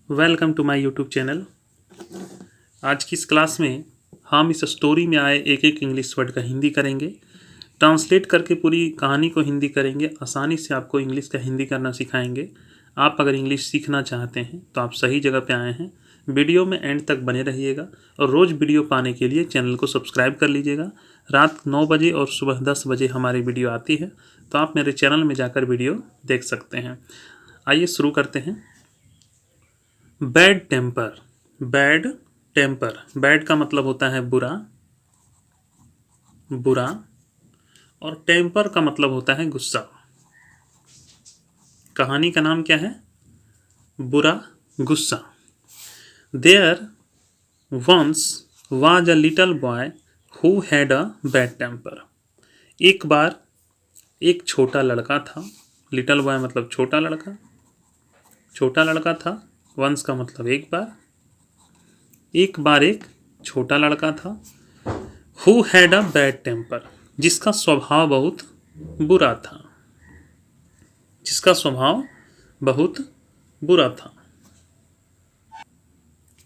Welcome to my YouTube channel. आज की इस क्लास में हम इस स्टोरी में आए एक एक इंग्लिश वर्ड का हिंदी करेंगे, ट्रांसलेट करके पूरी कहानी को हिंदी करेंगे। आसानी से आपको इंग्लिश का हिंदी करना सिखाएंगे। आप अगर इंग्लिश सीखना चाहते हैं तो आप सही जगह पे आए हैं। वीडियो में एंड तक बने रहिएगा और रोज़ वीडियो पाने के लिए चैनल को सब्सक्राइब कर लीजिएगा। रात 9 बजे और सुबह 10 बजे हमारी वीडियो आती है, तो आप मेरे चैनल में जाकर वीडियो देख सकते हैं। आइए शुरू करते हैं। Bad temper. Bad temper, bad का मतलब होता है बुरा, बुरा, और टेम्पर का मतलब होता है गुस्सा। कहानी का नाम क्या है? बुरा गुस्सा। There once was a little boy who had a bad temper. एक बार एक छोटा लड़का था। लिटल बॉय मतलब छोटा लड़का, छोटा लड़का था। वंस का मतलब एक बार एक छोटा लड़का था। Who had a bad temper, जिसका स्वभाव बहुत बुरा था, जिसका स्वभाव बहुत बुरा था।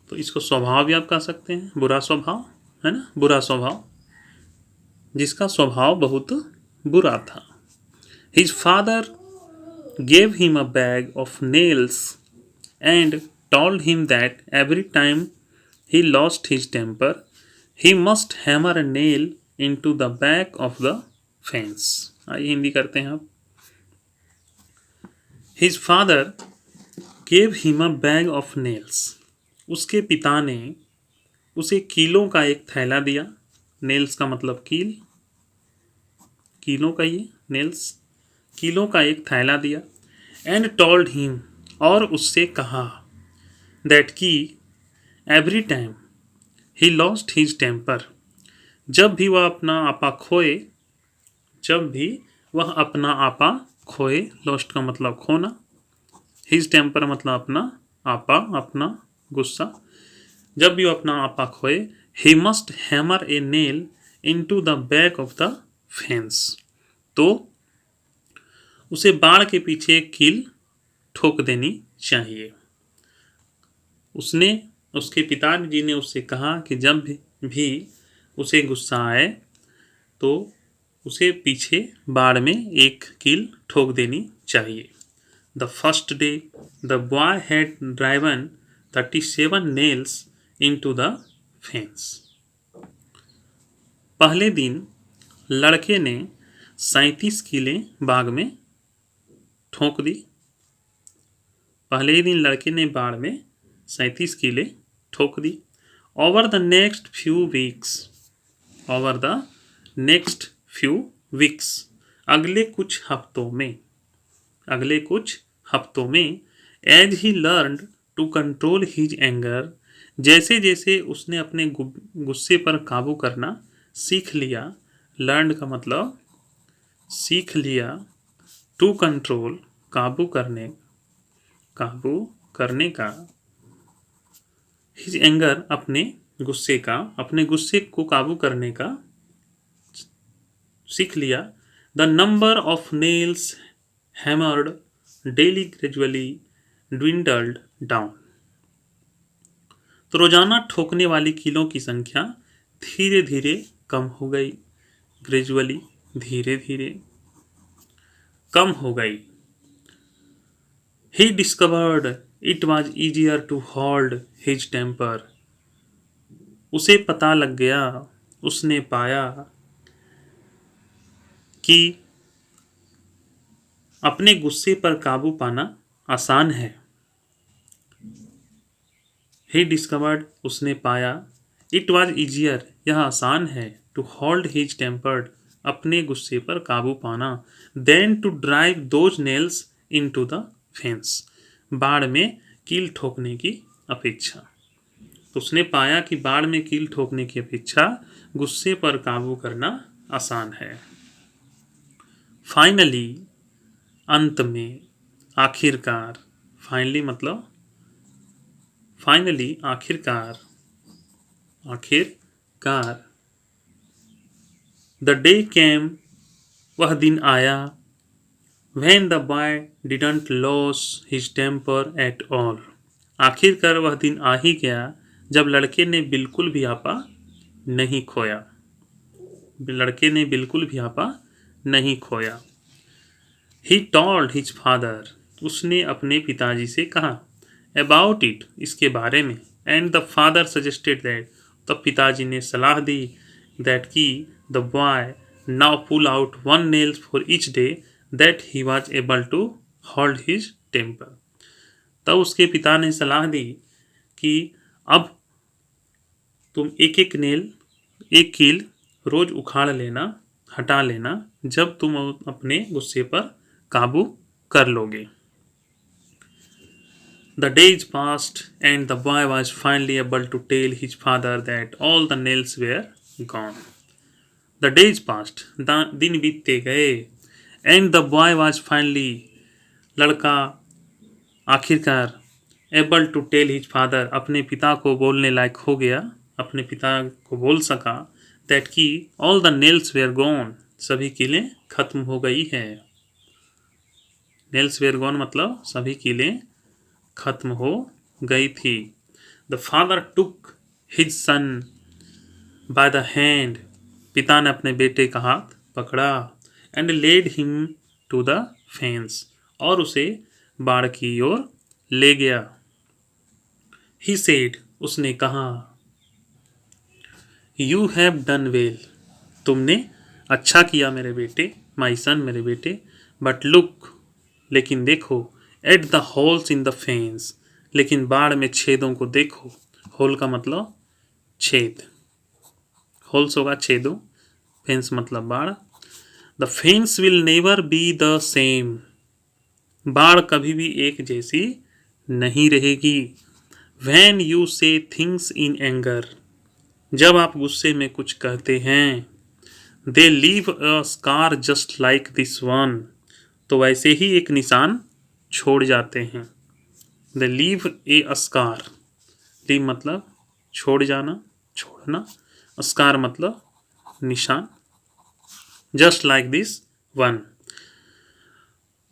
तो इसको स्वभाव भी आप कह सकते हैं, बुरा स्वभाव है ना, बुरा स्वभाव, जिसका स्वभाव बहुत बुरा था। His father gave him a bag of nails and told him that every time he lost his temper, he must hammer a nail into the back of the fence. आइए हिंदी करते हैं आप। His father gave him a bag of nails. उसके पिता ने उसे कीलों का एक थैला दिया। नेल्स का मतलब कील, कीलों का ये नेल्स, कीलों का एक थैला दिया। एंड टोल्ड हिम, और उससे कहा, दैट की every time he lost his temper, जब भी वह अपना आपा खोए, जब भी वह अपना आपा खोए, लॉस्ट का मतलब खोना, हिज टेम्पर मतलब अपना आपा, अपना गुस्सा, जब भी वह अपना आपा खोए, he must hammer A nail into the back of the fence, तो उसे बाड़ के पीछे एक कील ठोक देनी चाहिए। उसने, उसके पिताजी ने उससे कहा कि जब भी उसे गुस्सा आए तो उसे पीछे बाड़ में एक कील ठोक देनी चाहिए। The first day the boy had driven 37 nails into the fence. पहले दिन लड़के ने 37 कीलें बाग में ठोक दी। पहले ही दिन लड़के ने बाड़ में 37 कीलें ठोक दी। Over the next few weeks, over the next few weeks, अगले कुछ हफ्तों में, अगले कुछ हफ्तों में, as he learn to control his anger, जैसे जैसे उसने अपने गुस्से पर काबू करना सीख लिया। लर्न का मतलब सीख लिया, टू कंट्रोल काबू करने, काबू करने का, हिज एंगर अपने गुस्से का, अपने गुस्से को काबू करने का सीख लिया। The number of nails hammered daily gradually dwindled down, तो रोजाना ठोकने वाली कीलों की संख्या धीरे धीरे कम हो गई। ग्रेजुअली धीरे धीरे कम हो गई। He discovered it was easier to hold his temper. उसे पता लग गया, उसने पाया कि अपने गुस्से पर काबू पाना आसान है। He discovered, उसने पाया, it was easier, यह आसान है, to hold his temper, अपने गुस्से पर काबू पाना, than to drive those nails into the fence, बाड़ में कील ठोकने की अपेक्षा। तो उसने पाया कि बाड़ में कील ठोकने की अपेक्षा गुस्से पर काबू करना आसान है। फाइनली, अंत में, आखिरकार, फाइनली मतलब फाइनली आखिरकार, आखिरकार, द डे केम, वह दिन आया, when the boy didn't lose his temper at all, आखिरकार वह दिन आ ही गया जब लड़के ने बिल्कुल भी आपा नहीं खोया। लड़के ने बिल्कुल भी आपा नहीं खोया। ही टोल्ड हिज फादर, उसने अपने पिताजी से कहा, अबाउट इट, इसके बारे में। And the father suggested that, तब पिताजी ने सलाह दी, दैट की the boy now pull out one nail for each day that he was able to hold his temper. तब उसके पिता ने सलाह दी कि अब तुम एक एक नेल, एक कील रोज उखाड़ लेना, हटा लेना, जब तुम अपने गुस्से पर काबू कर लोगे। The days passed and the boy was finally able to tell his father that all the nails were gone. The days passed, दिन बीतते गए, and the boy was finally, लड़का आखिरकार, able to tell his father, अपने पिता को बोलने लायक हो गया, अपने पिता को बोल सका, that कि all the nails were gone, सभी कीलें खत्म हो गई है। nails were gone मतलब सभी कीलें खत्म हो गई थी। The father took his son by the hand, पिता ने अपने बेटे का हाथ पकड़ा, and led him to the fence, और उसे बाड़ की ओर ले गया। ही सेड, उसने कहा, यू हैव डन वेल, तुमने अच्छा किया मेरे बेटे, माई सन, मेरे बेटे, बट लुक, लेकिन देखो, at the holes in the fence, लेकिन बाढ़ में छेदों को देखो। होल का मतलब छेद, होल्स होगा छेदों, फेंस मतलब बाढ़। The fence will never be the same, बाढ़ कभी भी एक जैसी नहीं रहेगी। When you say things in anger, जब आप गुस्से में कुछ कहते हैं। They leave a scar just like this one, तो वैसे ही एक निशान छोड़ जाते हैं। दे लीव ए अस्कार, लीव मतलब छोड़ जाना, छोड़ना, अस्कार मतलब निशान। जस्ट लाइक दिस वन,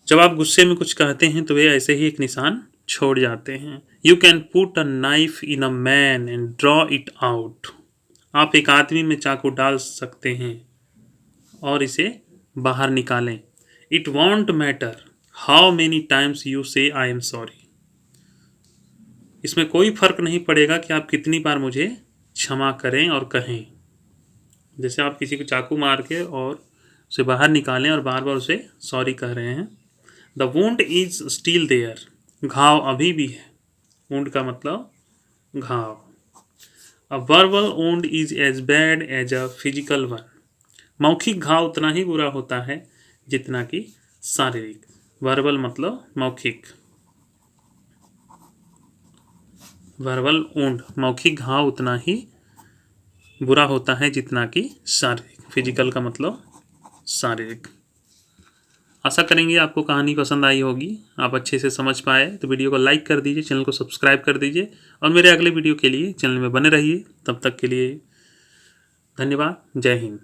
जब आप गुस्से में कुछ कहते हैं तो वे ऐसे ही एक निशान छोड़ जाते हैं। You can put a knife in a man and draw it out, आप एक आदमी में चाकू डाल सकते हैं और इसे बाहर निकालें। It won't matter how many times you से आई एम सॉरी, इसमें कोई फर्क नहीं पड़ेगा कि आप कितनी बार मुझे क्षमा करें और कहें। जैसे आप किसी को चाकू मार के और उसे बाहर निकालें और बार बार उसे सॉरी कह रहे हैं। The wound is still there, घाव अभी भी है, वुंड का मतलब घाव। A verbal wound is as bad as a physical one, मौखिक घाव उतना ही बुरा होता है जितना कि शारीरिक। वर्बल मतलब मौखिक, वर्बल वुंड मौखिक घाव उतना ही बुरा होता है जितना कि शारीरिक। फिजिकल का मतलब शारीरिक। आशा करेंगे आपको कहानी पसंद आई होगी, आप अच्छे से समझ पाए। तो वीडियो को लाइक कर दीजिए, चैनल को सब्सक्राइब कर दीजिए और मेरे अगले वीडियो के लिए चैनल में बने रहिए। तब तक के लिए धन्यवाद। जय हिंद।